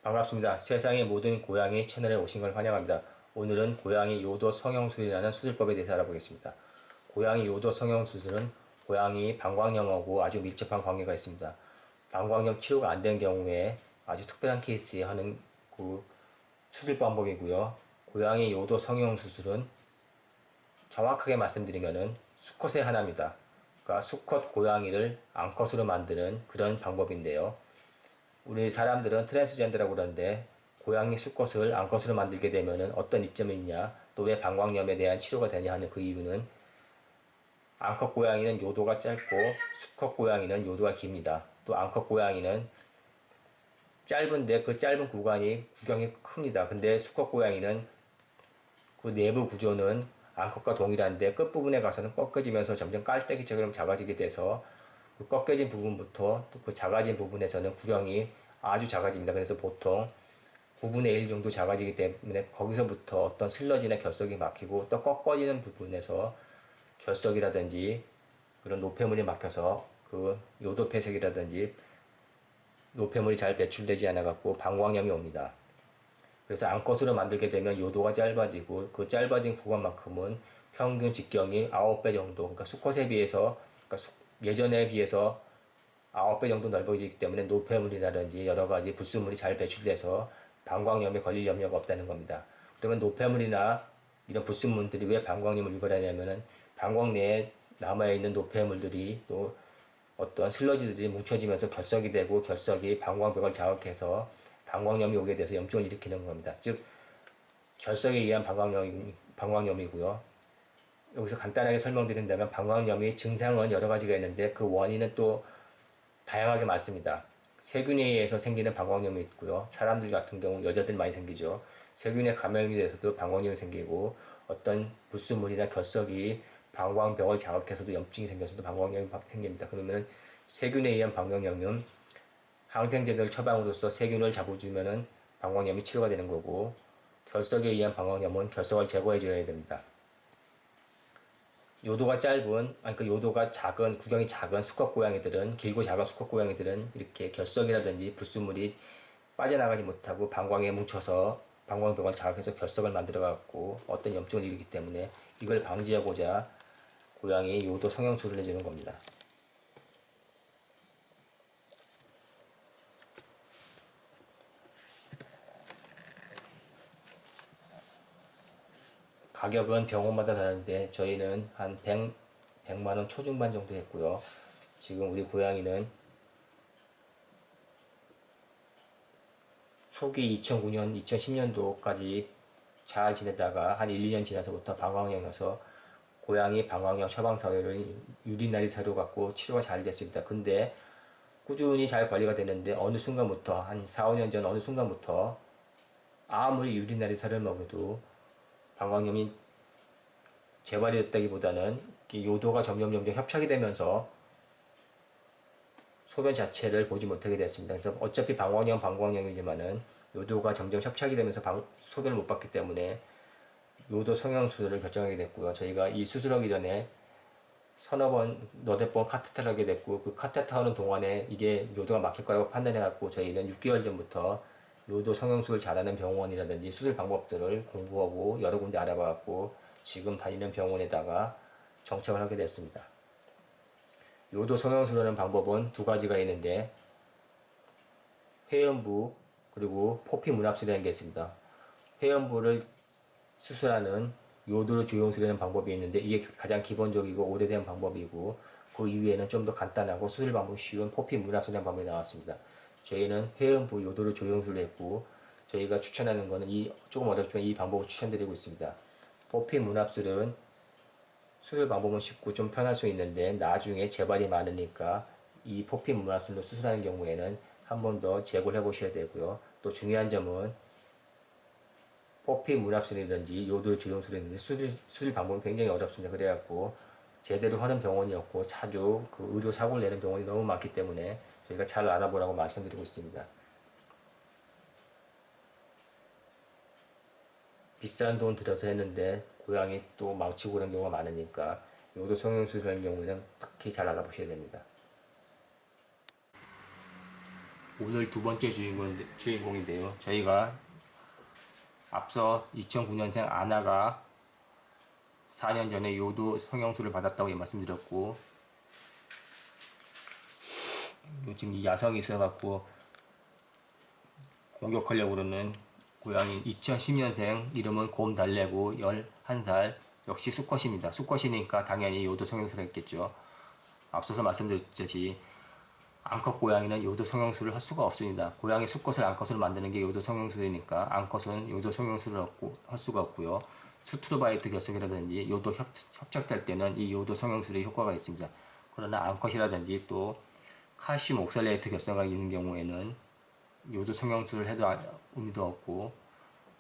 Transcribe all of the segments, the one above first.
반갑습니다. 세상의 모든 고양이 채널에 오신 걸 환영합니다. 오늘은 고양이 요도 성형술이라는 수술법에 대해서 알아보겠습니다. 고양이 요도 성형수술은 고양이 방광염하고 아주 밀접한 관계가 있습니다. 방광염 치료가 안 된 경우에 아주 특별한 케이스에 하는 그 수술 방법이고요. 고양이 요도 성형수술은 정확하게 말씀드리면은 수컷의 하나입니다. 그러니까 수컷 고양이를 암컷으로 만드는 그런 방법인데요. 우리 사람들은 트랜스젠더라고 그러는데 고양이 수컷을 암컷으로 만들게 되면은 어떤 이점이 있냐, 또 왜 방광염에 대한 치료가 되냐 하는 그 이유는 암컷 고양이는 요도가 짧고 수컷 고양이는 요도가 깁니다. 또 암컷 고양이는 짧은데 그 짧은 구간이 구경이 큽니다. 근데 수컷 고양이는 그 내부 구조는 암컷과 동일한데 끝부분에 가서는 꺾여지면서 점점 깔때기처럼 작아지게 돼서 그 꺾여진 부분부터 또 그 작아진 부분에서는 구경이 아주 작아집니다. 그래서 보통 9분의 1 정도 작아지기 때문에 거기서부터 어떤 슬러지나 결석이 막히고 또 꺾어지는 부분에서 결석이라든지 그런 노폐물이 막혀서 그 요도 폐색이라든지 노폐물이 잘 배출되지 않아 갖고 방광염이 옵니다. 그래서 암컷으로 만들게 되면 요도가 짧아지고 그 짧아진 구간만큼은 평균 직경이 9배 정도, 그러니까 수컷에 비해서, 그러니까 예전에 비해서 9배 정도 넓어지기 때문에 노폐물이라든지 여러 가지 불순물이 잘 배출돼서 방광염에 걸릴 염려가 없다는 겁니다. 그러면 노폐물이나 이런 불순물들이 왜 방광염을 유발하냐면은 방광 내에 남아있는 노폐물들이 또 어떤 슬러지들이 뭉쳐지면서 결석이 되고 결석이 방광벽을 자극해서 방광염이 오게 돼서 염증을 일으키는 겁니다. 즉 결석에 의한 방광염이고요. 여기서 간단하게 설명드린다면 방광염이 증상은 여러 가지가 있는데 그 원인은 또 다양하게 많습니다. 세균에 의해서 생기는 방광염이 있고요. 사람들 같은 경우 여자들 많이 생기죠. 세균에 감염이 돼서도 방광염이 생기고 어떤 불순물이나 결석이 방광벽을 자극해서도 염증이 생겨서도 방광염이 생깁니다. 그러면 세균에 의한 방광염은 항생제를 처방으로써 세균을 잡아주면은 방광염이 치료가 되는 거고 결석에 의한 방광염은 결석을 제거해줘야 됩니다. 요도가 짧은, 아니 그 요도가 작은, 구경이 작은 수컷 고양이들은, 길고 작은 수컷 고양이들은 이렇게 결석이라든지 불순물이 빠져나가지 못하고 방광에 뭉쳐서 방광벽을 자극해서 결석을 만들어 갖고 어떤 염증을 일으키기 때문에 이걸 방지하고자 고양이 요도 성형술을 해주는 겁니다. 가격은 병원마다 다른데 저희는 한 100만 원 초중반 정도 했고요. 지금 우리 고양이는 초기 2009년, 2010년도까지 잘 지내다가 한 1, 2년 지나서부터 방광염이어서 고양이 방광염 처방사료를 유리나리 사료 갖고 치료가 잘 됐습니다. 근데 꾸준히 잘 관리가 되는데 어느 순간부터 한 4, 5년 전 어느 순간부터 아무리 유리나리 사료를 먹어도 방광염이 재발이 됐다기보다는 요도가 점점 협착이 되면서 소변 자체를 보지 못하게 됐습니다. 그래서 어차피 방광염이지만은 요도가 점점 협착이 되면서 소변을 못 봤기 때문에 요도 성형수술을 결정하게 됐고요. 저희가 이 수술하기 전에 서너 번, 너댓 번 카테터를 하게 됐고, 그 카테터 하는 동안에 이게 요도가 막힐 거라고 판단해갖고 저희는 6개월 전부터 요도 성형수술 잘하는 병원이라든지 수술 방법들을 공부하고 여러 군데 알아봐갖고 지금 다니는 병원에다가 정착을 하게 됐습니다. 요도 성형수술하는 방법은 두 가지가 있는데 회음부 그리고 포피 문합술이라는 게 있습니다. 회음부를 수술하는 요도를 조영술하는 방법이 있는데 이게 가장 기본적이고 오래된 방법이고 그 이후에는 좀 더 간단하고 수술 방법이 쉬운 포피 문합술이라는 방법이 나왔습니다. 저희는 회음부 요도를 조영술을 했고 저희가 추천하는 거는 조금 어렵지만 이 방법을 추천드리고 있습니다. 포피 문합술은 수술 방법은 쉽고 좀 편할 수 있는데 나중에 재발이 많으니까 이 포피 문합술로 수술하는 경우에는 한 번 더 재고를 해보셔야 되고요. 또 중요한 점은 포피 문합술이든지 요도를 조정술이든지 수술 방법이 굉장히 어렵습니다. 그래갖고 제대로 하는 병원이 없고 자주 그 의료 사고를 내는 병원이 너무 많기 때문에 저희가 잘 알아보라고 말씀드리고 있습니다. 비싼 돈 들여서 했는데 고양이 또 망치고 그런 경우가 많으니까 요도 성형수술 하는 경우에는 특히 잘 알아보셔야 됩니다. 오늘 두 번째 주인공인데요. 저희가 앞서 2009년생 아나가 4년 전에 요도 성형수를 받았다고 말씀드렸고, 지금 이 야성이 있어갖고 공격하려고 그러는 고양이 2010년생, 이름은 곰달래고 11살, 역시 수컷입니다. 수컷이니까 당연히 요도 성형수를 했겠죠. 앞서서 말씀드렸듯이 암컷 고양이는 요도 성형수를 할 수가 없습니다. 고양이 수컷을 암컷으로 만드는 게 요도 성형수니까 암컷은 요도 성형수를 할 수가 없고요. 수트로바이트 결석이라든지 요도 협착될 때는 이 요도 성형술의 효과가 있습니다. 그러나 암컷이라든지 또 칼슘 옥살레이트 결석이 있는 경우에는 요도 성형술을 해도 의미도 없고,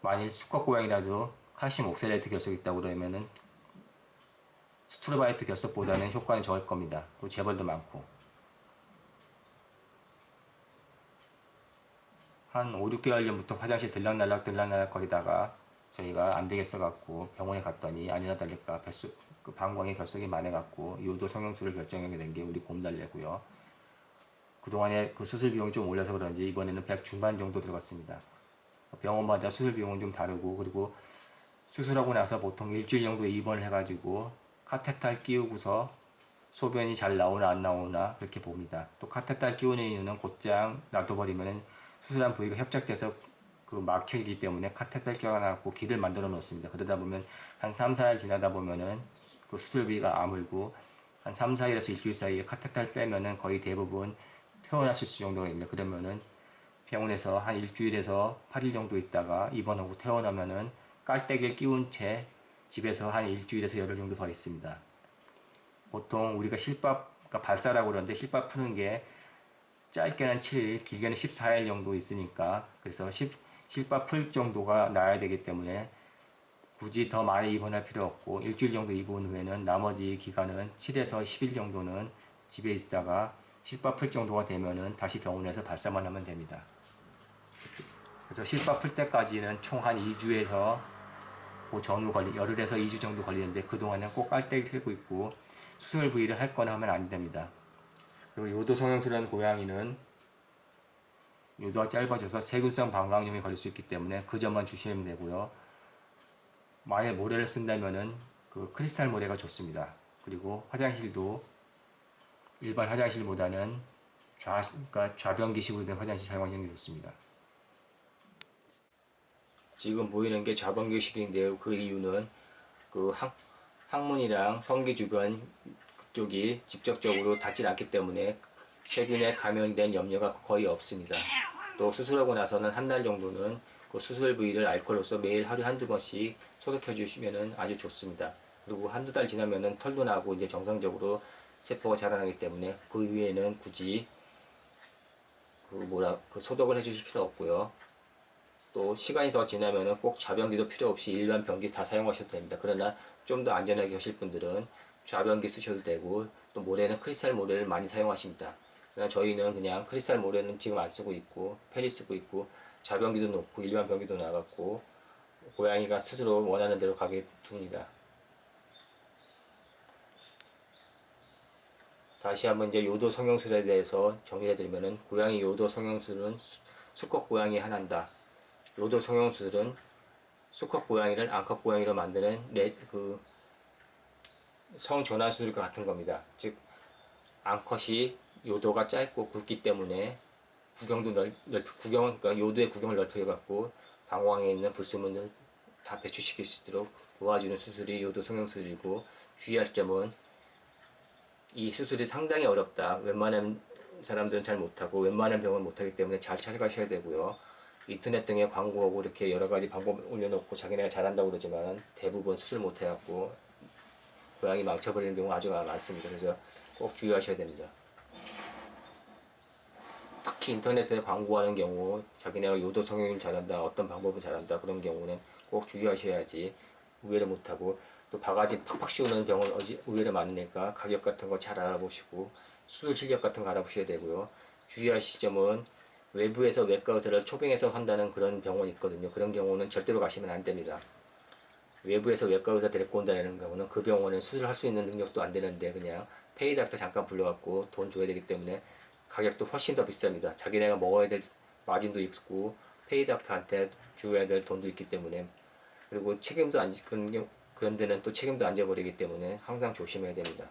만일 수컷 고양이라도 칼슘 옥살레이트 결석이 있다고 그러면은 스트로바이트 결석보다는 효과는 적을 겁니다. 또 재벌도 많고. 한 5, 6개월 전부터 화장실 들락날락 거리다가 저희가 안 되겠어 갖고 병원에 갔더니 아니나 다를까 그 방광에 결석이 많아 갖고 요도 성형술을 결정하게 된 게 우리 곰달래고요. 그동안에 그 수술 비용이 좀 올려서 그런지 이번에는 100 중반 정도 들어갔습니다. 병원마다 수술 비용은 좀 다르고, 그리고 수술하고 나서 보통 일주일 정도 입원을 해가지고 카테터를 끼우고서 소변이 잘 나오나 안 나오나 그렇게 봅니다. 또 카테터를 끼우는 이유는 곧장 놔둬버리면 수술한 부위가 협착돼서 그 막혀있기 때문에 카테터를 껴안고 길을 만들어 놓습니다. 그러다 보면 한 3, 4일 지나다 보면은 그 수술 부위가 아물고 한 3, 4일에서 일주일 사이에 카테터를 빼면은 거의 대부분 퇴원하실 수 정도가 됩니다. 그러면은 병원에서 한 일주일에서 8일 정도 있다가 입원하고 퇴원하면은 깔때기를 끼운 채 집에서 한 일주일에서 열흘 정도 더 있습니다. 보통 우리가 실밥, 그러니까 발사라고 그러는데 실밥 푸는 게 짧게는 7일, 길게는 14일 정도 있으니까, 그래서 실밥 풀 정도가 나야 되기 때문에 굳이 더 많이 입원할 필요 없고, 일주일 정도 입원 후에는 나머지 기간은 7에서 10일 정도는 집에 있다가 실밥 풀 정도가 되면은 다시 병원에서 발사만 하면 됩니다. 그래서 실밥 풀 때까지는 총 한 2주에서 그 전후 열흘에서 2주 정도 걸리는데, 그동안은 꼭 깔때기 틀고 있고 수술 부위를 할 거나 하면 안 됩니다. 그리고 요도 성형수라는 고양이는 요도가 짧아져서 세균성 방광염이 걸릴 수 있기 때문에 그 점만 주시면 되고요. 만약 모래를 쓴다면은 그 크리스탈 모래가 좋습니다. 그리고 화장실도 일반 화장실보다는 그러니까 좌변기식으로 된 화장실 사용하시는 게 좋습니다. 지금 보이는 게 좌변기식인데요. 그 이유는 그 항문이랑 성기 주변 그쪽이 직접적으로 닿지 않기 때문에 세균에 감염된 염려가 거의 없습니다. 또 수술하고 나서는 한 달 정도는 그 수술 부위를 알코올로서 매일 하루에 한두 번씩 소독해 주시면 아주 좋습니다. 그리고 한두 달 지나면은 털도 나고 이제 정상적으로 세포가 자라나기 때문에 그 위에는 굳이 그 소독을 해 주실 필요 없고요. 또 시간이 더 지나면은 꼭 좌변기도 필요 없이 일반 변기 다 사용하셔도 됩니다. 그러나 좀 더 안전하게 하실 분들은 좌변기 쓰셔도 되고, 또 모래는 크리스탈 모래를 많이 사용하십니다. 그러나 저희는 그냥 크리스탈 모래는 지금 안 쓰고 있고 펠리 쓰고 있고 좌변기도 놓고 일반 변기도 나갔고 고양이가 스스로 원하는 대로 가게 둡니다. 다시 한번 이제 요도 성형술에 대해서 정리해드리면은, 고양이 요도 성형술은 수컷 고양이 하나입니다. 요도 성형술은 수컷 고양이를 암컷 고양이로 만드는 성전환 수술과 같은 겁니다. 즉 암컷이 요도가 짧고 굵기 때문에 그러니까 요도의 구경을 넓혀갖고 방광에 있는 불순물을 다 배출시킬 수 있도록 도와주는 수술이 요도 성형술이고, 주의할 점은 이 수술이 상당히 어렵다. 웬만한 사람들은 잘 못하고 웬만한 병은 못하기 때문에 잘 찾아가셔야 되고요. 인터넷 등에 광고하고 이렇게 여러 가지 방법 올려놓고 자기네가 잘한다고 그러지만 대부분 수술 못해갖고 고양이 망쳐버리는 경우가 아주 많습니다. 그래서 꼭 주의하셔야 됩니다. 특히 인터넷에 광고하는 경우 자기네가 요도 성형을 잘한다, 어떤 방법을 잘한다, 그런 경우는 꼭 주의하셔야지 우회를 못하고, 또 바가지 팍팍 씌우는 병원 의외로 많으니까 가격 같은 거 잘 알아보시고 수술 실력 같은 거 알아보셔야 되고요. 주의하실 점은 외부에서 외과 의사를 초빙해서 한다는 그런 병원이 있거든요. 그런 경우는 절대로 가시면 안 됩니다. 외부에서 외과 의사 데리고 온다는 경우는 그 병원은 수술할 수 있는 능력도 안 되는데 그냥 페이드학터 잠깐 불러갖고 돈 줘야 되기 때문에 가격도 훨씬 더 비쌉니다. 자기네가 먹어야 될 마진도 있고 페이닥터한테 주어야 될 돈도 있기 때문에, 그리고 책임도 안 그런 데는 또 책임도 안 져버리기 때문에 항상 조심해야 됩니다.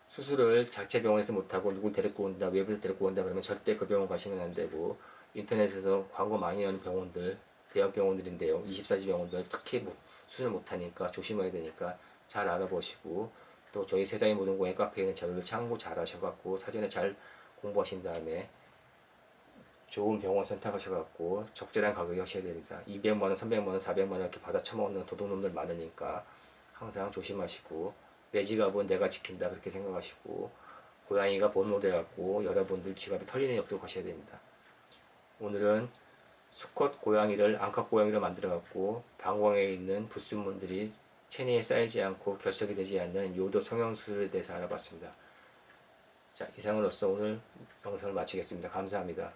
수술을 자체 병원에서 못하고 누굴 데리고 온다, 외부에서 데리고 온다 그러면 절대 그 병원 가시면 안 되고, 인터넷에서 광고 많이 하는 병원들, 대형 병원들인데요. 24시 병원들 특히 수술 못하니까 조심해야 되니까 잘 알아보시고, 또 저희 세상의 모든 공예 카페에는 자료를 참고 잘 하셔갖고 사전에 잘 공부하신 다음에 좋은 병원 선택하셔갖고 적절한 가격에 하셔야 됩니다. 200만원, 300만원, 400만원 이렇게 받아 처먹는 도둑놈들 많으니까 항상 조심하시고, 내 지갑은 내가 지킨다 그렇게 생각하시고, 고양이가 본노 돼갖고 여러분들 지갑이 털리는 일 없도록 하셔야 됩니다. 오늘은 수컷 고양이를 암컷 고양이로 만들어갖고 방광에 있는 불순물들이 체내에 쌓이지 않고 결석이 되지 않는 요도 성형수술에 대해서 알아봤습니다. 자, 이상으로써 오늘 영상을 마치겠습니다. 감사합니다.